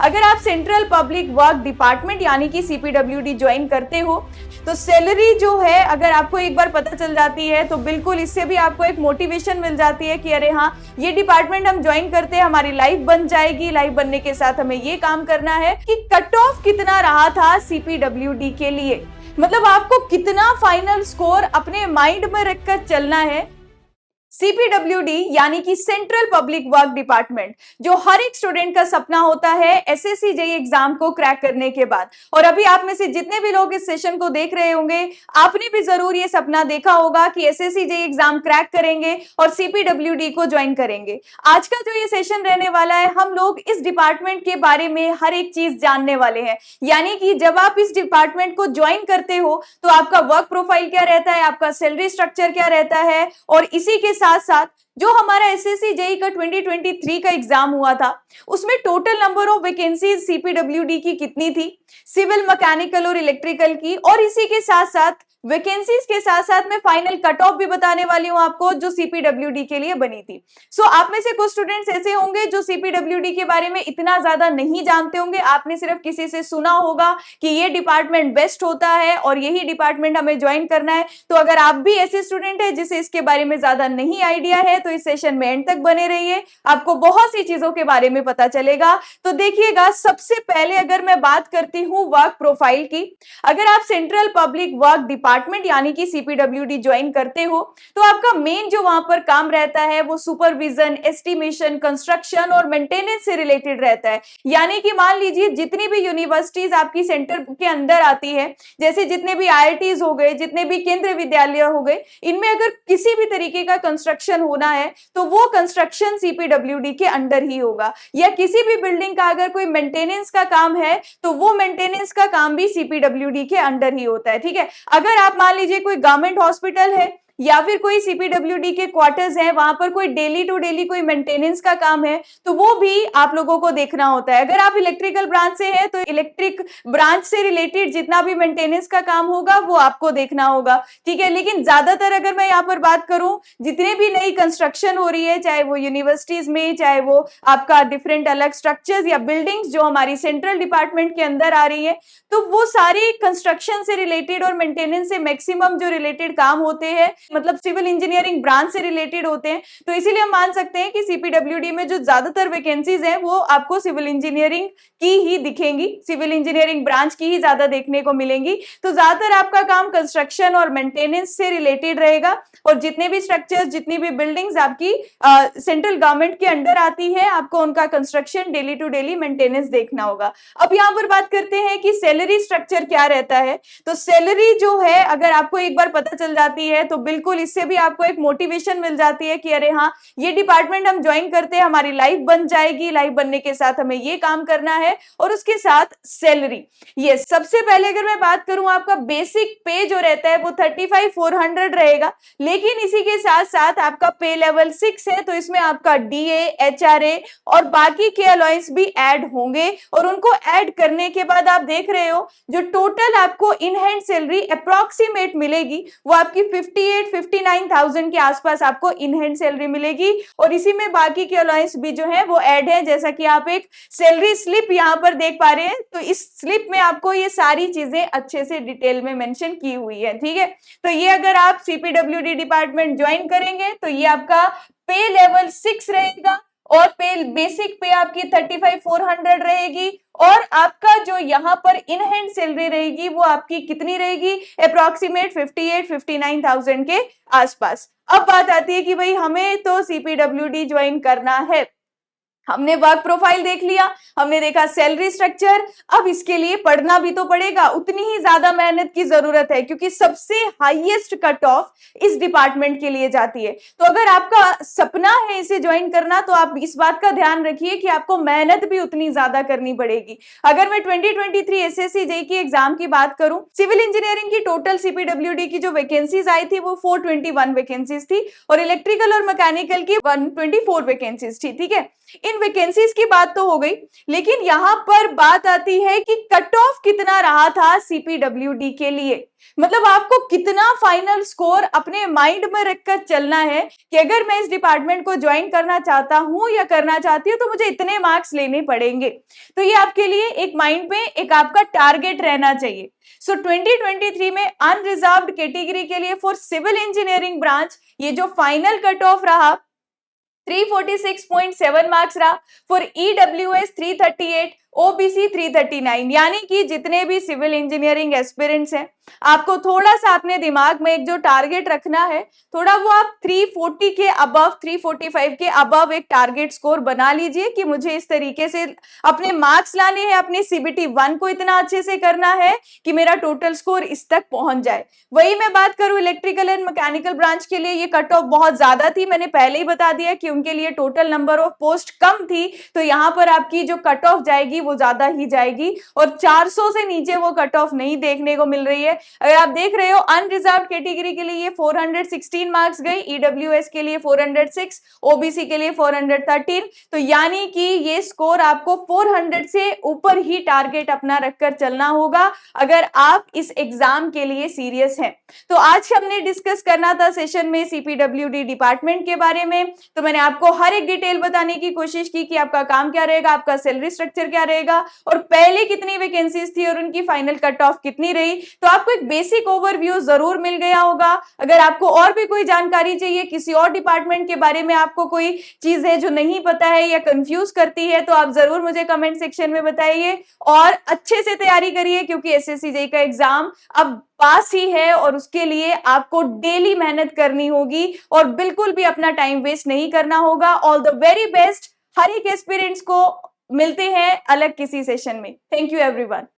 अगर आप central public work department यानी कि सीपीडब्ल्यूडी ज्वाइन करते हो तो सैलरी जो है अगर आपको एक बार पता चल जाती है तो बिल्कुल इससे भी आपको एक मोटिवेशन मिल जाती है कि अरे हाँ, ये डिपार्टमेंट हम ज्वाइन करते हैं, हमारी लाइफ बन जाएगी, लाइफ बनने के साथ हमें ये काम करना है। कि कट ऑफ कितना रहा था सीपीडब्ल्यूडी के लिए, मतलब आपको कितना फाइनल स्कोर अपने माइंड में रखकर चलना है। सीपीडब्ल्यूडी यानी कि सेंट्रल पब्लिक वर्क डिपार्टमेंट, जो हर एक स्टूडेंट का सपना होता है एसएससी जेईई एग्जाम को क्रैक करने के बाद। और अभी आप में से जितने भी लोग इस सेशन को देख रहे होंगे, आपने भी जरूर ये सपना देखा होगा कि एसएससी जेईई एग्जाम क्रैक करेंगे और सीपीडब्ल्यूडी को ज्वाइन करेंगे। आज का जो ये सेशन रहने वाला है, हम लोग इस डिपार्टमेंट के बारे में हर एक चीज जानने वाले हैं। यानी कि जब आप इस डिपार्टमेंट को ज्वाइन करते हो तो आपका वर्क प्रोफाइल क्या रहता है, आपका सैलरी स्ट्रक्चर क्या रहता है, और इसी के साथ साथ जो हमारा एसएससी जेईई का 2023 का एग्जाम हुआ था उसमें total number of vacancies CPWD की कितनी थी, सिविल, मैकेनिकल और इलेक्ट्रिकल की, और इसी के साथ साथ वैकेंसीज के साथ साथ मैं फाइनल कट ऑफ भी बताने वाली हूं आपको जो सीपीडब्ल्यूडी के लिए बनी थी। सो आप में से कुछ स्टूडेंट्स ऐसे होंगे जो सीपीडब्ल्यूडी के बारे में इतना ज्यादा नहीं जानते होंगे, आपने सिर्फ किसी से सुना होगा कि ये डिपार्टमेंट बेस्ट होता है और यही डिपार्टमेंट हमें ज्वाइन करना है। तो अगर आप भी ऐसे स्टूडेंट है जिसे इसके बारे में ज्यादा नहीं आइडिया है तो इस सेशन में एंड तक बने रहिए, आपको बहुत सी चीजों के बारे में पता चलेगा। तो देखिएगा, सबसे पहले अगर मैं बात करती हूँ वर्क प्रोफाइल की, अगर आप सेंट्रल पब्लिक वर्क डिपार्टमेंट यानी कि सीपीडब्ल्यूडी ज्वाइन करते हो तो आपका मेन जो वहां पर काम रहता है वो सुपरविजन, एस्टिमेशन, कंस्ट्रक्शन और मेंटेनेंस से रिलेटेड रहता है। यानी कि मान लीजिए जितनी भी यूनिवर्सिटीज आपकी सेंटर के अंदर आती है, जैसे जितने भी आईआईटीज हो गए, जितने भी केंद्रीय विद्यालय हो गए, इनमें अगर किसी भी तरीके का कंस्ट्रक्शन होना है तो वो कंस्ट्रक्शन सीपीडब्ल्यूडी के अंडर ही होगा। या किसी भी बिल्डिंग का अगर कोई मेंटेनेंस का काम है तो वो मेंटेनेंस का काम भी सीपीडब्ल्यूडी के अंडर ही होता है। ठीक है, अगर आप मान लीजिए कोई गवर्नमेंट हॉस्पिटल है या फिर कोई सीपीडब्ल्यूडी के क्वार्टर्स हैं, वहां पर कोई डेली टू डेली कोई मेंटेनेंस का काम है तो वो भी आप लोगों को देखना होता है। अगर आप इलेक्ट्रिकल ब्रांच से हैं तो इलेक्ट्रिक ब्रांच से रिलेटेड जितना भी मेंटेनेंस का काम होगा वो आपको देखना होगा। ठीक है, लेकिन ज्यादातर अगर मैं यहाँ पर बात करूं, जितने भी नई कंस्ट्रक्शन हो रही है, चाहे वो यूनिवर्सिटीज में, चाहे वो आपका डिफरेंट अलग स्ट्रक्चर्स या बिल्डिंग्स जो हमारी सेंट्रल डिपार्टमेंट के अंदर आ रही है, तो वो सारी कंस्ट्रक्शन से रिलेटेड और मेंटेनेंस से मैक्सिमम जो रिलेटेड काम होते हैं, मतलब सिविल इंजीनियरिंग ब्रांच से रिलेटेड होते हैं। तो इसीलिए हम मान सकते हैं कि सीपीडब्ल्यूडी में जो ज्यादातर वैकेंसीज हैं वो आपको सिविल इंजीनियरिंग की ही दिखेंगी, सिविल इंजीनियरिंग ब्रांच की ही ज्यादा देखने को मिलेंगी। तो ज्यादातर आपका काम कंस्ट्रक्शन और मेंटेनेंस से रिलेटेड रहेगा, और जितने भी स्ट्रक्चर्स, जितनी भी बिल्डिंग्स आपकी सेंट्रल गवर्नमेंट के अंडर आती है, आपको उनका construction, daily to daily maintenance देखना होगा। अब यहाँ पर बात करते हैं कि सैलरी स्ट्रक्चर क्या रहता है। तो सैलरी जो है अगर आपको एक बार पता चल जाती है तो बिल्कुल इससे भी आपको एक मोटिवेशन मिल जाती है कि अरे हाँ, ये डिपार्टमेंट हम ज्वाइन करते हैं, हमारी लाइफ बन जाएगी, लाइफ बनने के साथ हमें ये काम करना है, और उसके साथ सैलरी। ये सबसे पहले अगर मैं बात करूं, आपका बेसिक पे जो रहता है वो 35,400 रहेगा, लेकिन इसी के साथ साथ आपका पे लेवल 6 है तो इसमें आपका डीए, एचआरए और बाकी के अलाउंस भी ऐड होंगे, और उनको ऐड करने के बाद आप देख रहे हो जो टोटल आपको इन हैंड सैलरी अप्रोक्सीमेट मिलेगी वो आपकी 59,000 के आसपास आपको इन हैंड सैलरी मिलेगी। और इसी में बाकी के अलाउंस भी जो है वो ऐड है, जैसा कि आप एक सैलरी स्लिप यहाँ पर देख पा रहे हैं। तो इस स्लिप में आपको ये सारी चीजें अच्छे से डिटेल में मेंशन की हुई है। ठीक है, तो ये अगर आप सीपीडब्ल्यूडी डिपार्टमेंट ज्वाइन करेंगे तो ये आपका पे लेवल 6 रहेगा, और पे बेसिक पे आपकी 35,400 रहेगी, और आपका जो यहाँ पर इन हैंड सैलरी रहेगी वो आपकी कितनी रहेगी, अप्रोक्सीमेट 58-59,000 के आसपास। अब बात आती है कि भाई हमें तो सीपीडब्ल्यूडी ज्वाइन करना है, हमने वर्क प्रोफाइल देख लिया, हमने देखा सैलरी स्ट्रक्चर, अब इसके लिए पढ़ना भी तो पड़ेगा, उतनी ही ज्यादा मेहनत की जरूरत है क्योंकि सबसे हाईएस्ट कट ऑफ इस डिपार्टमेंट के लिए जाती है। तो अगर आपका सपना है इसे ज्वाइन करना तो आप इस बात का ध्यान रखिए कि आपको मेहनत भी उतनी ज्यादा करनी पड़ेगी। अगर मैं 2023 एसएससी जेईई की एग्जाम की बात करूं, सिविल इंजीनियरिंग की टोटल सीपीडब्ल्यूडी की जो वैकेंसीज आई थी वो 421 वैकेंसीज थी, और इलेक्ट्रिकल और मैकेनिकल की 124 वैकेंसीज थी। ठीक है, इन इन वैकेंसीज की बात तो हो गई, लेकिन यहाँ पर बात आती है कि कट ऑफ कितना रहा था सीपीडब्ल्यूडी के लिए। मतलब आपको कितना फाइनल स्कोर अपने माइंड में रखकर चलना है कि अगर मैं इस डिपार्टमेंट को ज्वाइन करना चाहता हूं या करना चाहती हूं तो मुझे इतने मार्क्स लेने पड़ेंगे। तो ये आपके लिए एक माइंड में एक आपका टारगेट रहना चाहिए। सो 2023 में अनरिजर्व्ड कैटेगरी के लिए फॉर सिविल इंजीनियरिंग ब्रांच ये जो फाइनल कट ऑफ रहा 346.7 मार्क्स रहा। फॉर ईडब्ल्यूएस 338, ओबीसी 339, यानी कि जितने भी सिविल इंजीनियरिंग एस्पिरेंट्स हैं आपको थोड़ा सा अपने दिमाग में एक जो टारगेट रखना है, थोड़ा वो आप 340 के अबव 345 के अबव एक टारगेट स्कोर बना लीजिए कि मुझे इस तरीके से अपने मार्क्स लाने हैं, अपने सीबीटी 1 को इतना अच्छे से करना है कि मेरा टोटल स्कोर इस तक पहुंच जाए। वही मैं बात करूं इलेक्ट्रिकल एंड मैकेनिकल ब्रांच के लिए, ये कट ऑफ बहुत ज्यादा थी, मैंने पहले ही बता दिया कि उनके लिए टोटल नंबर ऑफ पोस्ट कम थी, तो यहां पर आपकी जो कट ऑफ जाएगी वो ज्यादा ही जाएगी और 400 से नीचे वो कट ऑफ नहीं देखने को मिल रही है। अगर आप देख रहे हो अनरिजर्व्ड कैटेगरी के लिए 416 मार्क्स गई, ईडब्ल्यूएस के लिए 406, ओबीसी के लिए 413, तो यानी कि ये स्कोर आपको 400 से ऊपर ही टारगेट अपना रखकर चलना होगा अगर आप इस एग्जाम के लिए सीरियस हैं। तो आज हमने डिस्कस करना था सेशन में सीपीडब्ल्यूडी डिपार्टमेंट के बारे में, तो मैंने आपको हर एक डिटेल बताने की कोशिश की कि आपका काम क्या रहेगा, आपका सैलरी स्ट्रक्चर क्या रहेगा और पहले कितनी वैकेंसीज थी और उनकी फाइनल कट ऑफ कितनी रही। तो आपको एक बेसिक ओवरव्यू जरूर मिल गया होगा। अगर आपको और भी कोई जानकारी चाहिए, किसी और डिपार्टमेंट के बारे में आपको कोई चीज है जो नहीं पता है या कंफ्यूज करती है, तो आप जरूर मुझे कमेंट सेक्शन में बताइए और अच्छे से तैयारी करिए क्योंकि एसएससी जेईई का एग्जाम अब पास ही है और उसके लिए आपको डेली मेहनत करनी होगी और बिल्कुल भी अपना टाइम वेस्ट नहीं करना होगा। All the very best. हर एक एस्पिरेंट्स को मिलते हैं अलग किसी सेशन में। Thank you everyone.